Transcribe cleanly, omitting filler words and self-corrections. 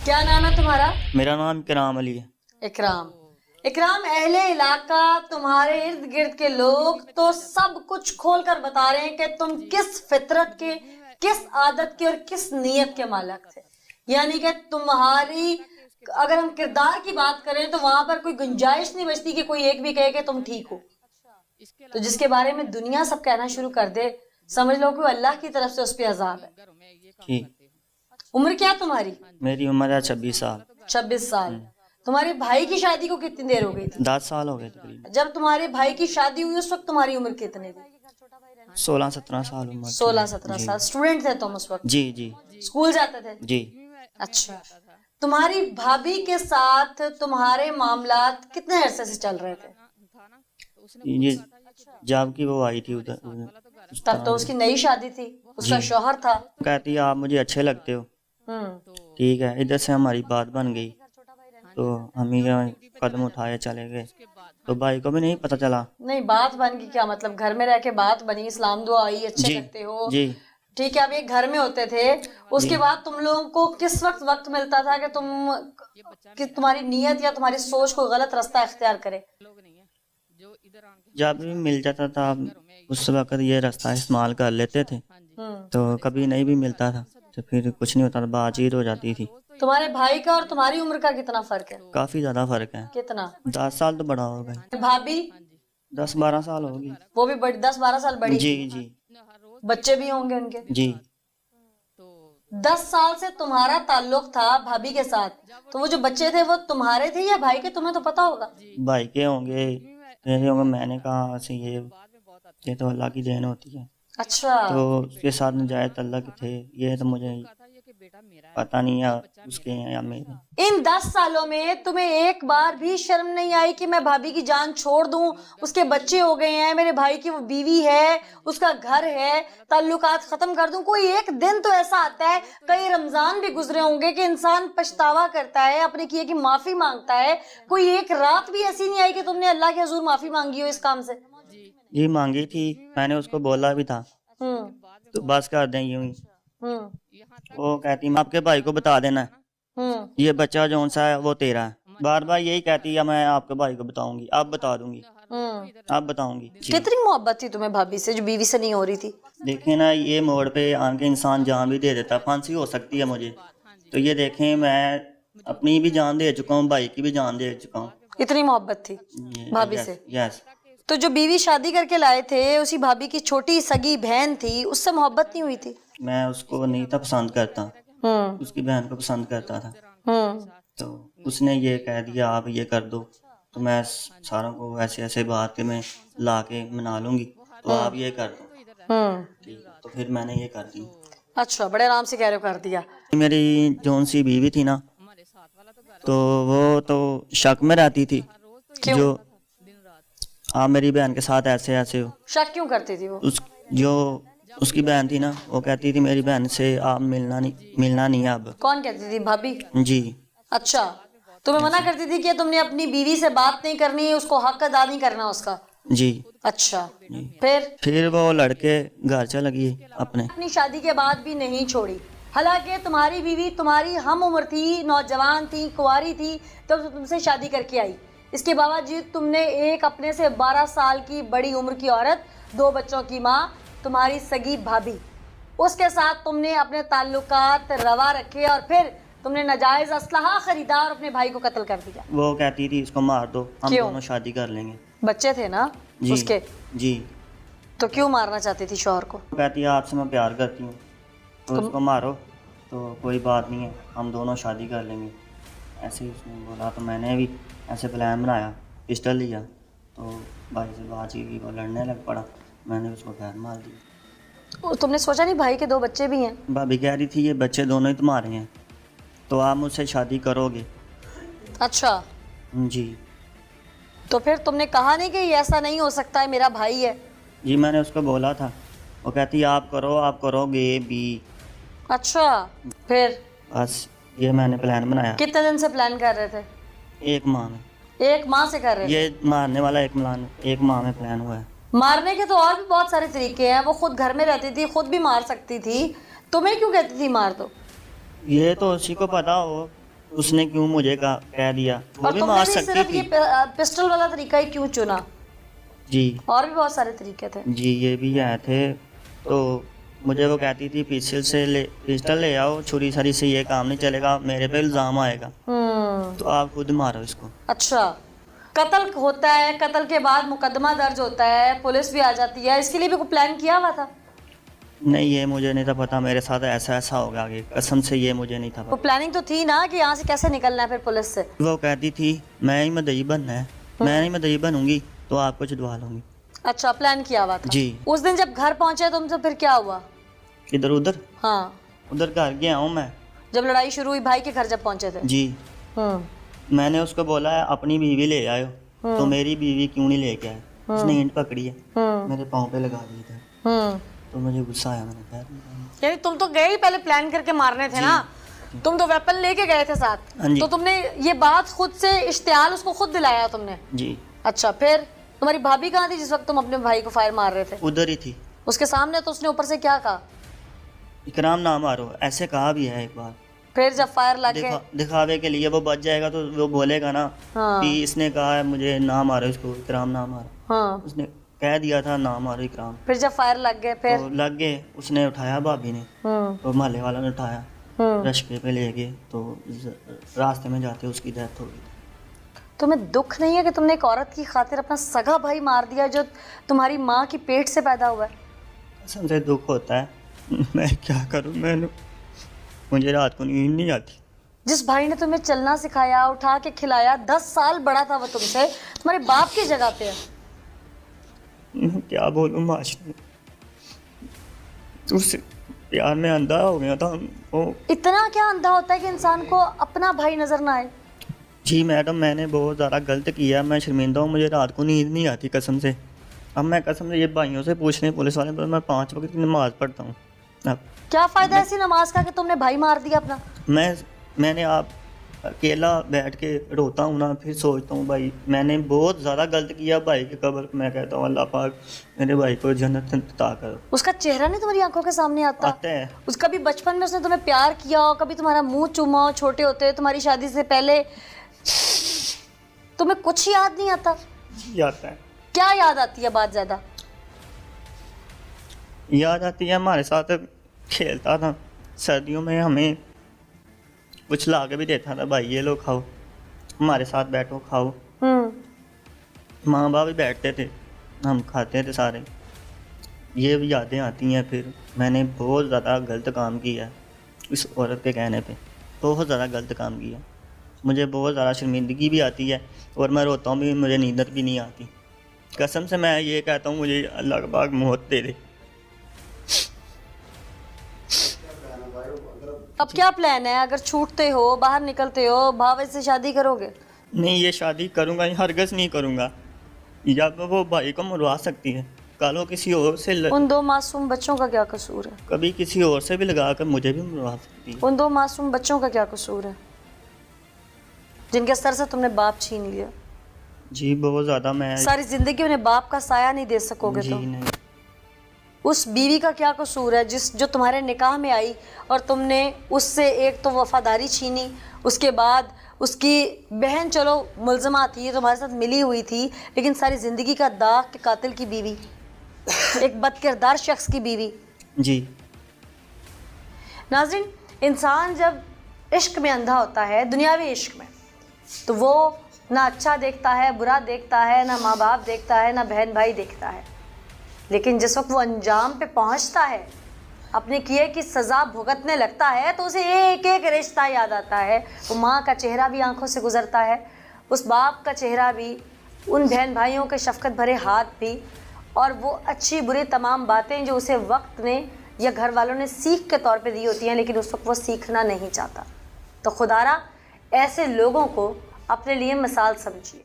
क्या नाम है तुम्हारा? मेरा नाम इकराम अली है। इकराम। इकराम, अहले इलाका, तुम्हारे इर्द गिर्द के लोग तो सब कुछ खोल कर बता रहे हैं कि तुम किस फितरत के, किस आदत के और किस नीयत के मालिक थे। यानी कि तुम्हारी, अगर हम किरदार की बात करें तो वहां पर कोई गुंजाइश नहीं बचती कि कोई एक भी कहे कि तुम ठीक हो। तो जिसके बारे में दुनिया सब कहना शुरू कर दे, समझ लो कि अल्लाह की तरफ से उस पर अजाब है। जी। उम्र क्या है तुम्हारी? मेरी उम्र है 26 साल। 26 साल। तुम्हारे भाई की शादी को कितनी देर हो गई थी? 10 साल हो गए तकरीबन। जब तुम्हारे भाई की शादी हुई उस वक्त तुम्हारी उम्र कितनी थी? 16-17 साल उम्र थी। 16-17 साल। स्टूडेंट थे तुम उस वक्त? जी जी स्कूल जाते थे? जी। अच्छा। तुम्हारी भाभी के साथ तुम्हारे मामलात कितने अरसे से चल रहे थे? ये जब की वो आई थी उधर तब तो उसकी नई शादी थी, उसका जी। शौहर था। कहती है आप मुझे अच्छे लगते हो। ठीक है, इधर से हमारी बात बन गई तो हम ही कदम उठाए चले गए, तो भाई को भी नहीं पता चला। नहीं, बात बन गई क्या मतलब? घर में रह के बात बनी, इस्लाम दुआ आई, अच्छे जी लगते हो, जी ठीक है। अब एक घर में होते थे, उसके बाद तुम लोगों को किस वक्त मिलता था कि तुम्हारी नीयत या तुम्हारी सोच को गलत रास्ता इख्तियार करे? जब भी मिल जाता था उस वक्त ये रास्ता इस्तेमाल कर लेते थे, तो कभी नहीं भी मिलता था तो फिर कुछ नहीं होता था, बातचीत हो जाती थी। तुम्हारे भाई का और तुम्हारी उम्र का कितना फर्क है? काफी ज्यादा फर्क है। कितना? 10 साल तो बड़ा हो गए। भाभी? 10-12 साल होगी। वो भी बड़ी, 10-12 साल बड़ी? जी जी बच्चे भी होंगे उनके? जी। 10 साल से तुम्हारा ताल्लुक था भाभी के साथ, तो वो जो बच्चे थे वो तुम्हारे थे या भाई के? तुम्हें तो पता होगा। भाई के होंगे, मेरे होंगे। मैंने कहा से ये तो अल्लाह की देन होती है। अच्छा। तो उसके साथ नाजायज तल्लक थे, ये तो मुझे पता नहीं है उसके हैं या मेरे। इन 10 सालों में तुम्हें एक बार भी शर्म नहीं आई कि मैं भाभी की जान छोड़ दूं, उसके बच्चे हो गए हैं, मेरे भाई की वो बीवी है, उसका घर है, ताल्लुकात खत्म कर दूं? कोई एक दिन तो ऐसा आता है, कई रमजान भी गुजरे होंगे, कि इंसान पछतावा करता है, अपने किए की माफी मांगता है। कोई एक रात भी ऐसी नहीं आई कि तुमने अल्लाह के हुजूर माफी मांगी हो इस काम से? जी मांगी थी, मैंने उसको बोला भी था तो बस कर दें यूं ही। वो कहती मैं आपके भाई को बता देना ये बच्चा जौन सा है वो तेरा है। बार बार यही कहती है मैं आपके भाई को बताऊंगी, अब बता दूंगी, अब बताऊंगी। कितनी मोहब्बत थी तुम्हें भाभी से जो बीवी से नहीं हो रही थी? देखें ना, ये मोड़ पे आके इंसान जान भी दे देता, फांसी हो सकती है मुझे। तो ये देखें, मैं अपनी भी जान दे चुका हूँ, भाई की भी जान दे चुका हूँ। इतनी मोहब्बत थी भाभी से? यस। तो जो बीवी शादी करके लाए थे, उसी भाभी की छोटी सगी बहन थी, उससे मोहब्बत नहीं हुई थी? मैं उसको नहीं था पसंद करता, उसकी बहन को पसंद करता था। तो उसने ये कह दिया आप ये कर दो, तो मैं सारों को ऐसे ऐसे बात के मैं ला के मना लूंगी, तो आप ये कर दो। ठीक, तो फिर मैंने ये कर दी। अच्छा, बड़े आराम से कह रहे हो कर दिया। मेरी जौन सी बीवी थी ना, तो वो तो शक में रहती थी। क्यों? जो आप मेरी बहन के साथ ऐसे ऐसे हो। शक क्यों करती थी वो? जो उसकी बहन थी ना, वो कहती थी मेरी बहन से आप मिलना नहीं है अब। कौन कहती थी? भाभी? जी। अच्छा, तुम्हें मना करती थी कि तुमने अपनी बीवी से बात नहीं करनी, उसको हक अदा नहीं करना उसका? जी। अच्छा जी। फिर वो लड़के घर चल गई अपनी शादी के बाद भी नहीं छोड़ी। हालांकि तुम्हारी बीवी तुम्हारी हम उम्र थी, नौजवान थी, कुंवारी थी, तब तो तुमसे शादी करके आई। इसके बावजूद तुमने एक अपने से 12 साल की बड़ी उम्र की औरत, 2 बच्चों की माँ, तुम्हारी सगी भाभी, उसके साथ तुमने अपने ताल्लुकात रवा रखे और फिर तुमने नाजायज असलहा खरीदा और अपने भाई को कत्ल कर दिया। वो कहती थी इसको मार दो, हम दोनों शादी कर लेंगे। बच्चे थे ना जी, उसके? जी। तो क्यों मारना चाहती थी शौहर को? कहती है आपसे मैं प्यार करती हूँ, तो उसको मारो, तो कोई बात नहीं है, हम दोनों शादी कर लेंगे। ऐसे ही उसने बोला, तो मैंने भी ऐसे प्लान बनाया, पिस्टल लिया, तो भाई से बातचीत की, वो लड़ने लग पड़ा, मैंने उसको खैर मार दी। तुमने सोचा नहीं भाई के 2 बच्चे भी हैं? भाभी कह रही थी ये बच्चे दोनों ही तुम्हारे हैं, तो आप मुझसे शादी करोगे? अच्छा जी। तो फिर तुमने कहा नहीं कि ये ऐसा नहीं हो सकता है, मेरा भाई है? जी मैंने उसको बोला था, वो कहती आप करो, आप करोगे भी। अच्छा, फिर? बस ये मैंने प्लान बनाया। कितने दिन से प्लान कर रहे थे? 1 माह में। 1 माह से कर रहे थे? ये मारने वाला 1 माह में प्लान हुआ है। मारने के तो और भी बहुत सारे तरीके हैं, वो खुद घर में रहती थी, खुद भी मार सकती थी, तुम्हें क्यों कहती थी मार दो? ये तो उसी को पता हो उसने क्यों मुझे कह दिया, वो और भी तुमने मार भी सकती सिर्फ थी। ये पिस्टल वाला तरीका ही क्यों चुना? जी और भी बहुत सारे तरीके थे। जी, ये भी आए थे। तो मुझे वो कहती थी पिस्टल ले आओ, छुरी छरी से ये काम नहीं चलेगा, मेरे पे इल्ज़ाम आएगा, तो आप खुद मारो इसको। अच्छा, कत्ल होता है, कत्ल के बाद मुकदमा दर्ज होता है, पुलिस भी आ जाती है, इसके लिए भी कोई प्लान किया हुआ था? नहीं, ये मुझे नहीं था पता, मेरे साथ ऐसा ऐसा होगा आगे, कसम से ये मुझे नहीं था वो पता। प्लानिंग तो थी ना कि यहाँ से कैसे निकलना है फिर पुलिस से। वो कहती थी मैं ही मदई बनना है, मैं ही मदई बनूंगी तो आपको छुड़वा लूंगी। अच्छा, प्लान किया हुआ था। जी। उस दिन जब घर पहुंचे तुम तो फिर क्या हुआ? इधर उधर हाँ, उधर घर गया हूँ मैं। जब लड़ाई शुरू हुई भाई के घर जब पहुंचे थे। जी, हम्म मैंने उसको बोला है अपनी बीवी ले आयो, तो मेरी बीवी क्यों नहीं लेके आए। उसने ईंट पकड़ी है, मेरे पाँव पे लगा दी थी, तो मुझे गुस्सा आया, मैंने कहा यानी तुम तो गए ही पहले प्लान करके मारने थे ना, तुम तो वेपन लेके गए थे साथ। हाँ जी। तो तुमने ये बात खुद से इश्तियाल उसको खुद दिलाया तुमने? जी। अच्छा, फिर तुम्हारी भाभी कहाँ थी जिस वक्त तुम अपने भाई को फायर मार रहे थे? उधर ही थी उसके सामने। तो उसने ऊपर से क्या कहा? इकराम ना मारो, ऐसे कहा भी है एक बार। फिर जब फायर लग गए? दिखावे के लिए, वो बच जाएगा तो वो बोलेगा ना हाँ। कि इसने कहा है मुझे ना मारो, इसको इकराम ना मारो। हाँ, उसने कह दिया था ना मारो इकराम। फिर जब फायर लग गए फिर? तो लग गए, उसने उठाया भाभी ने, तो मोहल्ले वालों ने उठाया, रश्के पे ले गए, तो रास्ते में जाते उसकी डेथ हो गई। तुम्हें दुख नहीं है कि तुमने एक औरत की खातिर अपना सगा भाई मार दिया जो तुम्हारी माँ की पेट से पैदा हुआ है? कसम से दुख होता है, मैं क्या करूं, मुझे रात को नींद नहीं आती। जिस भाई ने तुम्हें चलना सिखाया, उठा के खिलाया, 10 साल बड़ा था वो तुमसे, तुम्हारे बाप की जगह पे है। मैं क्या बोलूं, माशरे उससे प्यार में अंधा हो गया था वो। इतना क्या अंधा होता है कि इंसान को अपना भाई नजर ना आए? जी मैडम, मैंने बहुत ज़्यादा गलत किया, मैं शर्मिंदा हूँ, मुझे रात को नींद नहीं आती कसम से। अब मैं कसम से ये भाइयों से पूछने पुलिस वाले पर मैं 5 वक्त की नमाज़ पढ़ता हूँ। अब क्या फायदा ऐसी नमाज का कि तुमने भाई मार दिया अपना? मैंने आप अकेला बैठ के रोता हूँ ना, फिर सोचता हूँ भाई मैंने बहुत ज़्यादा गलत किया, भाई की कब्र मैं कहता हूँ अल्लाह पाक मेरे भाई को जन्नत अता करो। उसका चेहरा नहीं तुम्हारी आंखों के सामने आता है। उसका भी बचपन में उसने तुम्हें प्यार किया हो, कभी तुम्हारा मुंह चूमा हो, छोटे होते तुम्हारी शादी से पहले, तुम्हें कुछ याद नहीं आता? आता है। क्या याद आती है बात ज्यादा? याद आती है हमारे साथ खेलता था, सर्दियों में हमें कुछ ला के भी देता था, भाई ये लो खाओ, हमारे साथ बैठो खाओ। माँ बाप भी बैठते थे, हम खाते थे सारे। ये भी यादें आती हैं। फिर मैंने बहुत ज़्यादा गलत काम किया इस औरत के कहने पे, बहुत ज़्यादा गलत काम किया, मुझे बहुत ज़्यादा शर्मिंदगी भी आती है और मैं रोता हूँ भी, मुझे नींद भी नहीं आती। कसम से मैं ये कहता हूँ मुझे अल्लाह का पाक मौत दे दे। अब क्या प्लान है? अगर छूटते हो, बाहर निकलते हो, भावे से शादी करोगे? नहीं, ये शादी करूँगा ही, हरगज़ नहीं करूँगा। या वो भाई को मरवा सकती है, कल वो किसी और से उन 2 मासूम बच्चों का क्या कसूर है? कभी किसी और से भी लगा कर मुझे भी मरवा सकती है। उन 2 मासूम बच्चों का क्या कसूर है जिनके सर से तुमने बाप छीन लिया? जी बहुत ज़्यादा। मैं सारी जिंदगी उन्हें बाप का साया नहीं दे सकोगे जी तुम। नहीं। उस बीवी का क्या कसूर है जो तुम्हारे निकाह में आई और तुमने उससे एक तो वफादारी छीनी, उसके बाद उसकी बहन चलो मुल्ज़मा थी, तुम्हारे साथ मिली हुई थी, लेकिन सारी ज़िंदगी का दाग के कातिल की बीवी, एक बदकिरदार शख्स की बीवी। जी नाज़रीन, इंसान जब इश्क में अंधा होता है, दुनियावी इश्क में, तो वो ना अच्छा देखता है, बुरा देखता है, ना माँ बाप देखता है, ना बहन भाई देखता है। लेकिन जिस वक्त वो अंजाम पे पहुंचता है, अपने किए की सज़ा भुगतने लगता है, तो उसे एक एक रिश्ता याद आता है। वो माँ का चेहरा भी आंखों से गुजरता है, उस बाप का चेहरा भी, उन बहन भाइयों के शफकत भरे हाथ भी, और वो अच्छी बुरी तमाम बातें जो उसे वक्त ने या घर वालों ने सीख के तौर पे दी होती हैं, लेकिन उस वक्त वो सीखना नहीं चाहता। तो खुदारा ऐसे लोगों को अपने लिए मिसाल समझिए।